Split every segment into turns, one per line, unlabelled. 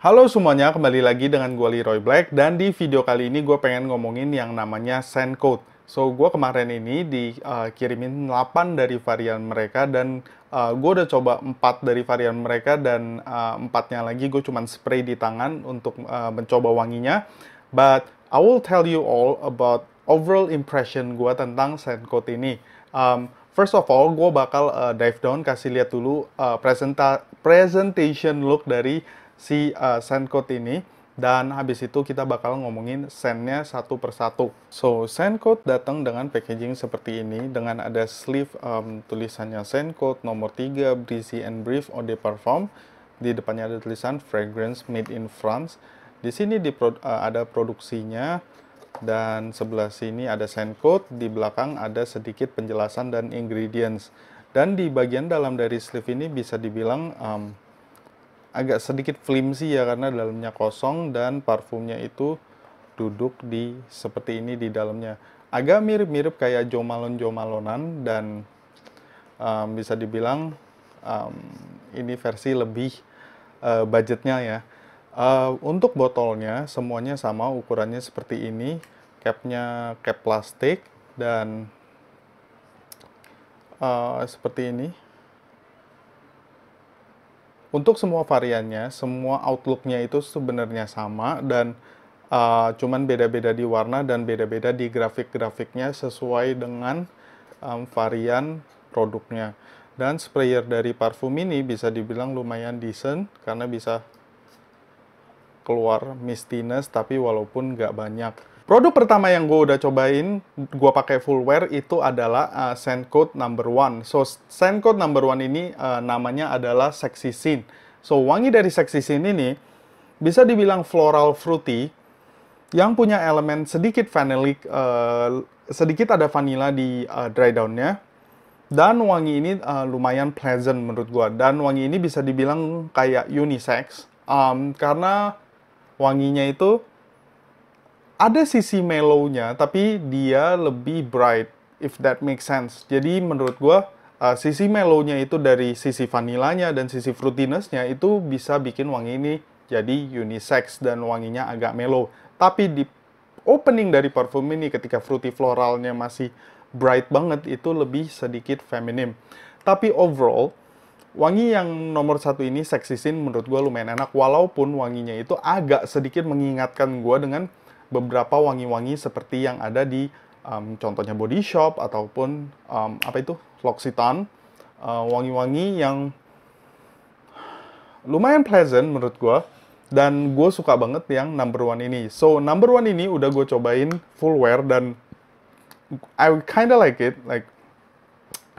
Halo semuanya, kembali lagi dengan gue Leroy Black. Dan di video kali ini gue pengen ngomongin yang namanya Scentcode. So, gue kemarin ini dikirimin 8 dari varian mereka. Dan gue udah coba 4 dari varian mereka. Dan 4-nya lagi gue cuman spray di tangan untuk mencoba wanginya. But I will tell you all about overall impression gue tentang Scentcode ini. First of all, gue bakal dive down, kasih lihat dulu presentation look dari si Scentcode ini. Dan habis itu kita bakal ngomongin scentnya satu persatu. So, Scentcode datang dengan packaging seperti ini. Dengan ada sleeve tulisannya Scentcode nomor 3, Breezy and Brief Eau de Parfum. Di depannya ada tulisan Fragrance Made in France. Di sini ada produksinya. Dan sebelah sini ada Scentcode, di belakang ada sedikit penjelasan dan ingredients. Dan di bagian dalam dari sleeve ini bisa dibilang agak sedikit flimsy ya, karena dalamnya kosong dan parfumnya itu duduk di seperti ini di dalamnya. Agak mirip-mirip kayak Jo Malone Jo Malonean, dan bisa dibilang ini versi lebih budgetnya ya. Untuk botolnya semuanya sama, ukurannya seperti ini, capnya cap plastik dan seperti ini. Untuk semua variannya, semua outlooknya itu sebenarnya sama, dan cuman beda-beda di warna dan beda-beda di grafik-grafiknya sesuai dengan varian produknya. Dan sprayer dari parfum ini bisa dibilang lumayan decent karena bisa keluar mistiness tapi walaupun nggak banyak. Produk pertama yang gue udah cobain, gue pakai full wear, itu adalah Scentcode number 1. So, Scentcode number 1 ini namanya adalah Sexy Scent. So, wangi dari Sexy Scent ini bisa dibilang floral fruity, yang punya elemen sedikit vanillic, sedikit ada vanilla di dry down-nya. Dan wangi ini lumayan pleasant menurut gue. Dan wangi ini bisa dibilang kayak unisex, karena wanginya itu ada sisi mellow-nya, tapi dia lebih bright, if that makes sense. Jadi menurut gue, sisi mellow-nya itu dari sisi vanilanya dan sisi fruitiness-nya itu bisa bikin wangi ini jadi unisex dan wanginya agak mellow. Tapi di opening dari parfum ini ketika fruity floralnya masih bright banget, itu lebih sedikit feminim. Tapi overall, wangi yang nomor 1 ini, Sexy Scent, menurut gue lumayan enak. Walaupun wanginya itu agak sedikit mengingatkan gue dengan beberapa wangi-wangi seperti yang ada di contohnya Body Shop ataupun L'Occitane. Wangi-wangi yang lumayan pleasant menurut gue. Dan gue suka banget yang number 1 ini. So, number 1 ini udah gue cobain full wear dan I kinda like it. Like,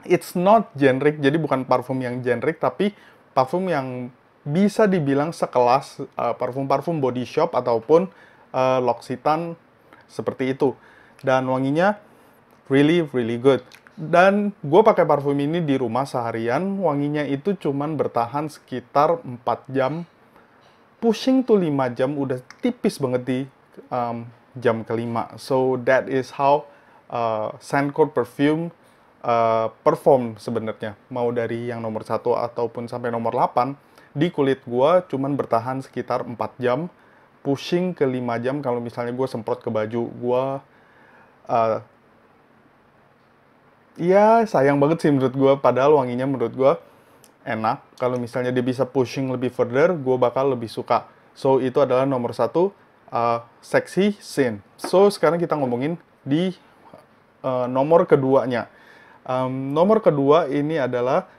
it's not generic, jadi bukan parfum yang generic, tapi parfum yang bisa dibilang sekelas parfum-parfum Body Shop ataupun L'Occitane seperti itu. Dan wanginya really good. Dan gue pakai parfum ini di rumah seharian, wanginya itu cuman bertahan sekitar 4 jam, pushing to 5 jam, udah tipis banget di jam kelima. So that is how Scentcode perfume perform sebenarnya, mau dari yang nomor 1 ataupun sampai nomor 8 di kulit gua cuman bertahan sekitar 4 jam, pushing ke 5 jam kalau misalnya gue semprot ke baju gua. Ya sayang banget sih menurut gua, padahal wanginya menurut gua enak. Kalau misalnya dia bisa pushing lebih further, gue bakal lebih suka. So itu adalah nomor 1, Sexy Scent. So sekarang kita ngomongin di nomor keduanya. Nomor kedua ini adalah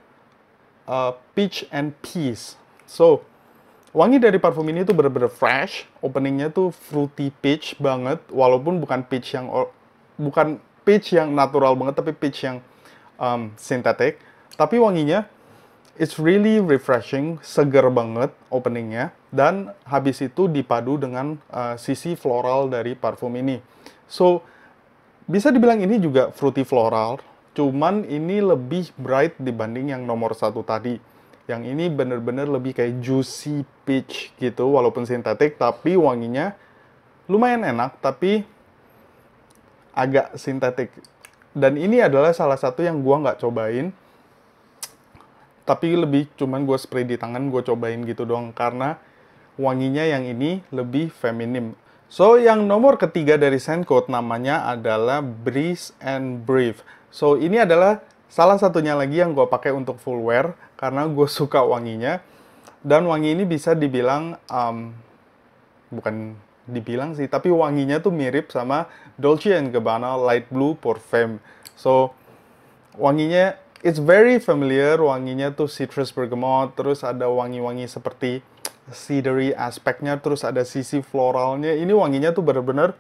Peach and Peace. So, wangi dari parfum ini tuh bener-bener fresh. Openingnya tuh fruity peach banget, walaupun bukan peach yang natural banget, tapi peach yang synthetic. Tapi wanginya it's really refreshing, seger banget openingnya. Dan habis itu dipadu dengan sisi floral dari parfum ini. So, bisa dibilang ini juga fruity floral, cuman ini lebih bright dibanding yang nomor 1 tadi. Yang ini bener-bener lebih kayak juicy peach gitu, walaupun sintetik, tapi wanginya lumayan enak, tapi agak sintetik. Dan ini adalah salah satu yang gua nggak cobain, tapi lebih cuman gue spray di tangan, gue cobain gitu doang, karena wanginya yang ini lebih feminim. So, yang nomor ketiga dari scent code namanya adalah Breeze and Breathe. So, ini adalah salah satunya lagi yang gue pakai untuk full wear karena gue suka wanginya. Dan wangi ini bisa dibilang, bukan dibilang sih, tapi wanginya tuh mirip sama Dolce & Gabbana Light Blue Parfum. So, wanginya, it's very familiar, wanginya tuh citrus bergamot, terus ada wangi-wangi seperti cedary aspeknya, terus ada sisi floralnya. Ini wanginya tuh bener-bener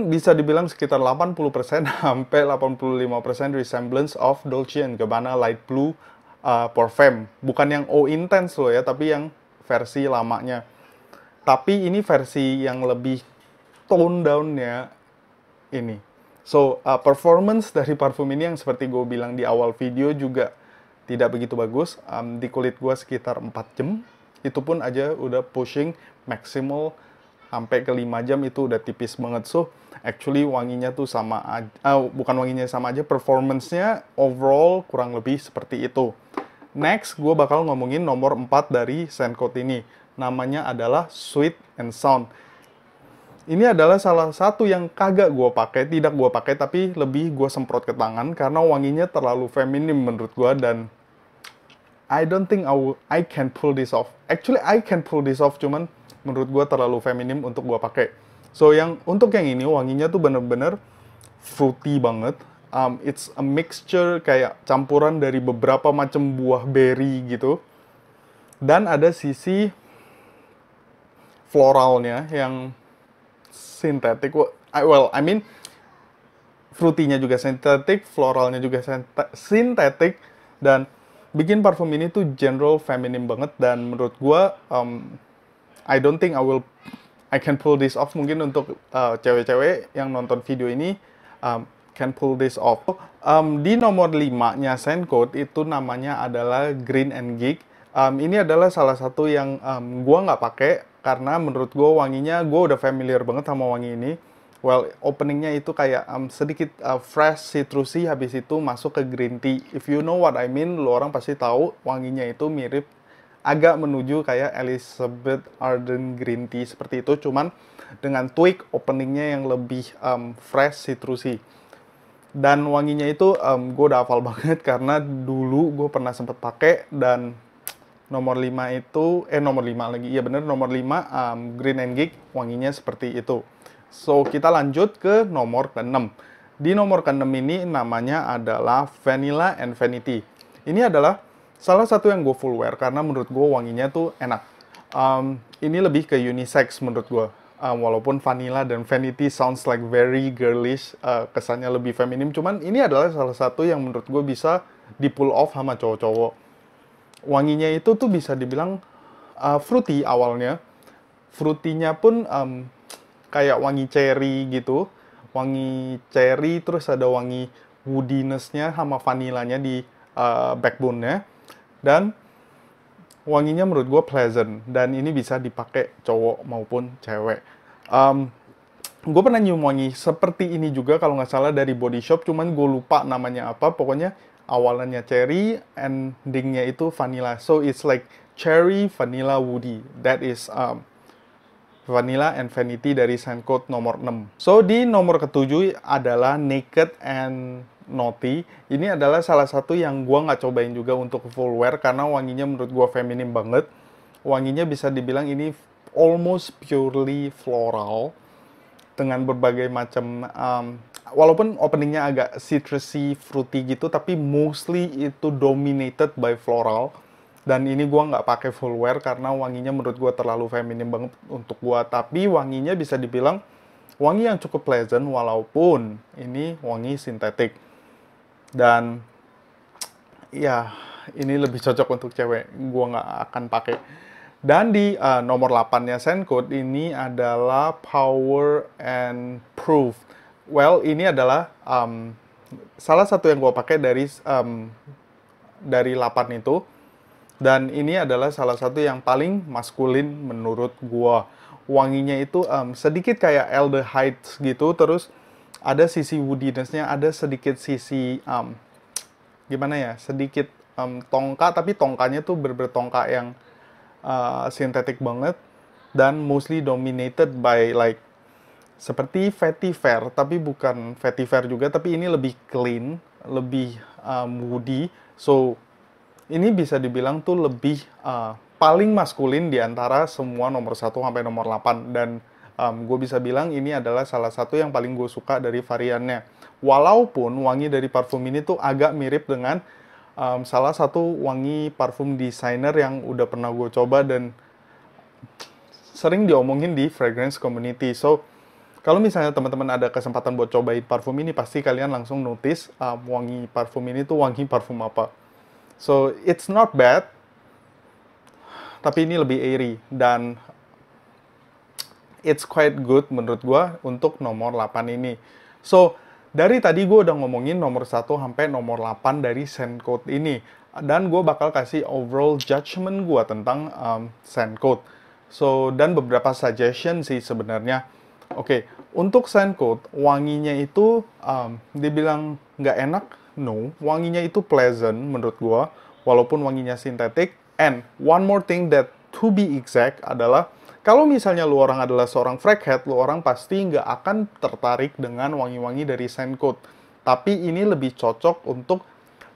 bisa dibilang sekitar 80% sampai 85% resemblance of Dolce & Gabbana Light Blue Parfum. Bukan yang O Intense loh ya, tapi yang versi lamanya. Tapi ini versi yang lebih tone down-nya ini. So, performance dari parfum ini yang seperti gue bilang di awal video juga tidak begitu bagus. Di kulit gue sekitar 4 jam. Itu pun aja udah pushing maksimal sampai ke 5 jam, itu udah tipis banget. So, actually wanginya tuh sama aja, bukan wanginya sama aja, performance-nya overall kurang lebih seperti itu. Next, gue bakal ngomongin nomor 4 dari scent code ini. Namanya adalah Sweet and Sound. Ini adalah salah satu yang kagak gue pakai, tidak gue pakai, tapi lebih gue semprot ke tangan karena wanginya terlalu feminim menurut gue, dan I don't think I can pull this off. Actually, I can pull this off, cuman menurut gue terlalu feminim untuk gue pakai. So, untuk yang ini wanginya tuh bener-bener fruity banget. It's a mixture kayak campuran dari beberapa macam buah berry gitu. Dan ada sisi floralnya yang sintetik. I mean, fruity-nya juga sintetik, floralnya juga sintetik, dan bikin parfum ini tuh general feminim banget. Dan menurut gue, I don't think I can pull this off. Mungkin untuk cewek-cewek yang nonton video ini can pull this off. Di nomor 5-nya scent code itu namanya adalah Green and Geek. Ini adalah salah satu yang gue nggak pakai karena menurut gue wanginya, gue udah familiar banget sama wangi ini. Well, openingnya itu kayak sedikit fresh, citrusy, habis itu masuk ke green tea. If you know what I mean, lo orang pasti tahu wanginya itu mirip, agak menuju kayak Elizabeth Arden green tea seperti itu, cuman dengan tweak openingnya yang lebih fresh, citrusy. Dan wanginya itu gue udah hafal banget karena dulu gue pernah sempet pakai. Dan nomor 5 itu, nomor 5 lagi, iya bener, nomor 5 Green and Geek wanginya seperti itu. So, kita lanjut ke nomor ke-6. Di nomor ke-6 ini namanya adalah Vanilla and Vanity. Ini adalah salah satu yang gue full wear karena menurut gue wanginya tuh enak. Ini lebih ke unisex menurut gue. Walaupun Vanilla dan Vanity sounds like very girlish, kesannya lebih feminim. Cuman ini adalah salah satu yang menurut gue bisa di pull off sama cowok-cowok. Wanginya itu tuh bisa dibilang fruity awalnya. Fruity-nya pun kayak wangi cherry gitu, wangi cherry, terus ada wangi woodiness-nya sama vanilanya di backbone-nya, dan wanginya menurut gue pleasant, dan ini bisa dipakai cowok maupun cewek. Gue pernah nyium wangi seperti ini juga kalau nggak salah dari Body Shop, cuman gue lupa namanya apa. Pokoknya awalannya cherry, endingnya itu vanilla, so it's like cherry vanilla woody. That is Vanilla and Vanity dari scent code nomor 6. So, di nomor ke-7 adalah Naked and Naughty. Ini adalah salah satu yang gue nggak cobain juga untuk full wear karena wanginya menurut gue feminim banget. Wanginya bisa dibilang ini almost purely floral dengan berbagai macam, walaupun openingnya agak citrusy, fruity gitu, tapi mostly itu dominated by floral. Dan ini gue nggak pakai full wear karena wanginya menurut gue terlalu feminim banget untuk gue. Tapi wanginya bisa dibilang wangi yang cukup pleasant walaupun ini wangi sintetik. Dan ya, ini lebih cocok untuk cewek. Gue nggak akan pakai. Dan di nomor 8-nya scent code ini adalah Power and Proof. Well, ini adalah salah satu yang gue pakai dari 8 itu. Dan ini adalah salah satu yang paling maskulin menurut gua. Wanginya itu sedikit kayak aldehydes gitu, terus ada sisi woodiness-nya, ada sedikit sisi gimana ya, sedikit tongka, tapi tongkanya tuh bener-bener tongka yang sintetik banget. dan mostly dominated by like seperti vetiver, tapi bukan vetiver juga, tapi ini lebih clean, lebih moody. So ini bisa dibilang tuh lebih paling maskulin di antara semua nomor 1 sampai nomor 8, dan gue bisa bilang ini adalah salah satu yang paling gue suka dari variannya. Walaupun wangi dari parfum ini tuh agak mirip dengan salah satu wangi parfum designer yang udah pernah gue coba dan sering diomongin di fragrance community. So, kalau misalnya teman-teman ada kesempatan buat cobain parfum ini, pasti kalian langsung notice wangi parfum ini tuh wangi parfum apa. So, it's not bad, tapi ini lebih airy, dan it's quite good menurut gue untuk nomor 8 ini. So, dari tadi gue udah ngomongin nomor 1 sampai nomor 8 dari scent code ini. Dan gue bakal kasih overall judgment gue tentang scent code. So, dan beberapa suggestion sih sebenarnya. Oke, untuk scent code, wanginya itu dibilang nggak enak, no. Wanginya itu pleasant menurut gue, walaupun wanginya sintetik. And one more thing that to be exact adalah, kalau misalnya lu orang adalah seorang frackhead, lu orang pasti nggak akan tertarik dengan wangi-wangi dari scent code. Tapi ini lebih cocok untuk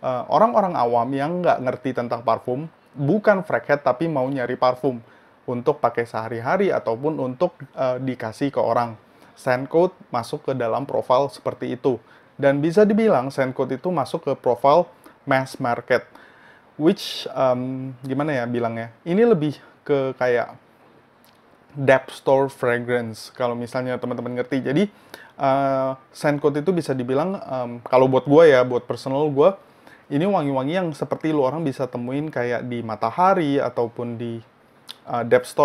orang-orang awam yang nggak ngerti tentang parfum, bukan frackhead tapi mau nyari parfum untuk pakai sehari-hari ataupun untuk dikasih ke orang. Scent code masuk ke dalam profil seperti itu. Dan bisa dibilang scent code itu masuk ke profil mass market. Which, gimana ya bilangnya? Ini lebih ke kayak depth store fragrance, kalau misalnya teman-teman ngerti. Jadi, scent code itu bisa dibilang, kalau buat gue ya, buat personal gue, ini wangi-wangi yang seperti lu orang bisa temuin kayak di Matahari ataupun di depth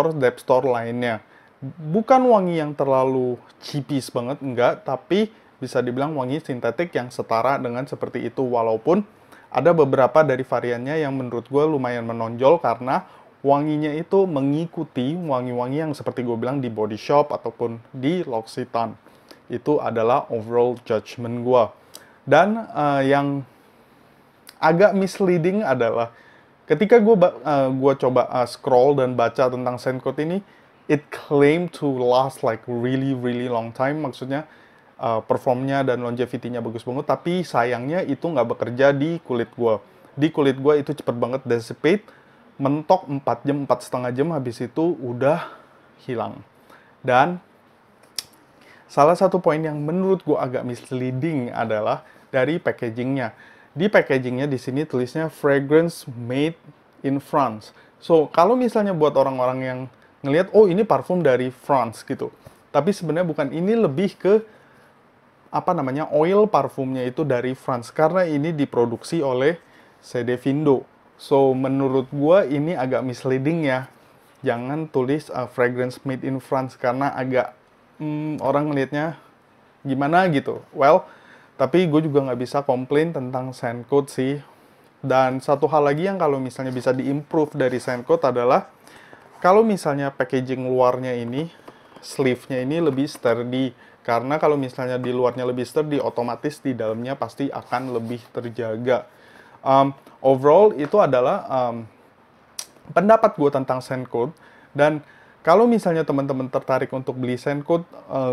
store lainnya. Bukan wangi yang terlalu cheapis banget, enggak, tapi bisa dibilang wangi sintetik yang setara dengan seperti itu, walaupun ada beberapa dari variannya yang menurut gue lumayan menonjol karena wanginya itu mengikuti wangi-wangi yang seperti gue bilang di Body Shop ataupun di L'Occitane. Itu adalah overall judgment gue. Dan yang agak misleading adalah ketika gue coba scroll dan baca tentang scent code ini, it claim to last like really long time. Maksudnya performnya dan longevity-nya bagus banget, tapi sayangnya itu nggak bekerja di kulit gue. Di kulit gue itu cepet banget dissipate, mentok 4 jam, 4,5 jam, habis itu udah hilang. Dan salah satu poin yang menurut gue agak misleading adalah dari packagingnya. Di packagingnya di sini tulisnya fragrance made in France. So, kalau misalnya buat orang-orang yang ngelihat, oh ini parfum dari France gitu. Tapi sebenarnya bukan, ini lebih ke oil parfumnya itu dari France, karena ini diproduksi oleh Cetaphil. So, menurut gua ini agak misleading ya. Jangan tulis fragrance made in France, karena agak orang ngelihatnya gimana gitu. Well, tapi gue juga nggak bisa komplain tentang scent code sih. Dan satu hal lagi yang kalau misalnya bisa diimprove dari scent code adalah, kalau misalnya packaging luarnya ini, sleeve-nya ini lebih sturdy. Karena kalau misalnya di luarnya lebih sturdy, otomatis di dalamnya pasti akan lebih terjaga. Overall, itu adalah pendapat gue tentang scent code. Dan kalau misalnya teman-teman tertarik untuk beli scent code,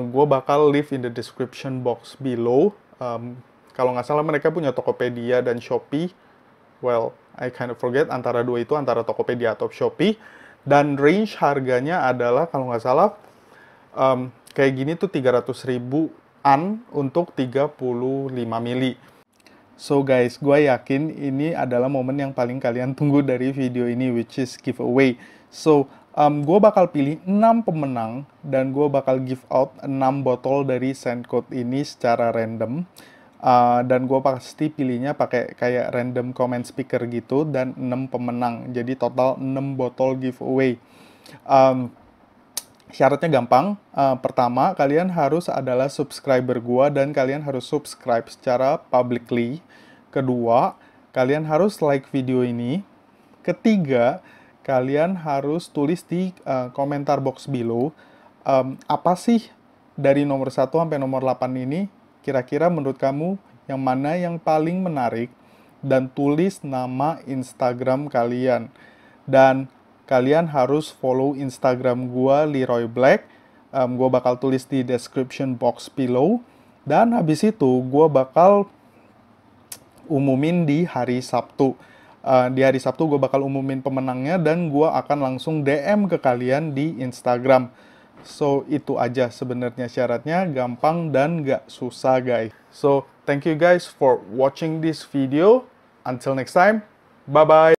gue bakal leave in the description box below. Kalau nggak salah mereka punya Tokopedia dan Shopee. Well, I kind of forget antara dua itu, antara Tokopedia atau Shopee. Dan range harganya adalah kalau nggak salah kayak gini tuh 300 ribuan untuk 35 mili. So guys, gue yakin ini adalah momen yang paling kalian tunggu dari video ini, which is giveaway. So, gue bakal pilih 6 pemenang dan gue bakal give out 6 botol dari scent code ini secara random. Dan gue pasti pilihnya pakai kayak random comment speaker gitu, dan 6 pemenang. Jadi total 6 botol giveaway. Syaratnya gampang. Pertama, kalian harus adalah subscriber gua dan kalian harus subscribe secara publicly. Kedua, kalian harus like video ini. Ketiga, kalian harus tulis di komentar box below apa sih dari nomor 1 sampai nomor 8 ini kira-kira menurut kamu yang mana yang paling menarik, dan tulis nama Instagram kalian. Dan kalian harus follow Instagram gua Leroy Black. Gua bakal tulis di description box below. Dan habis itu gua bakal umumin di hari Sabtu. Di hari Sabtu gue bakal umumin pemenangnya dan gue akan langsung DM ke kalian di Instagram. So, itu aja sebenarnya syaratnya, gampang dan gak susah guys. So, thank you guys for watching this video. Until next time, bye-bye.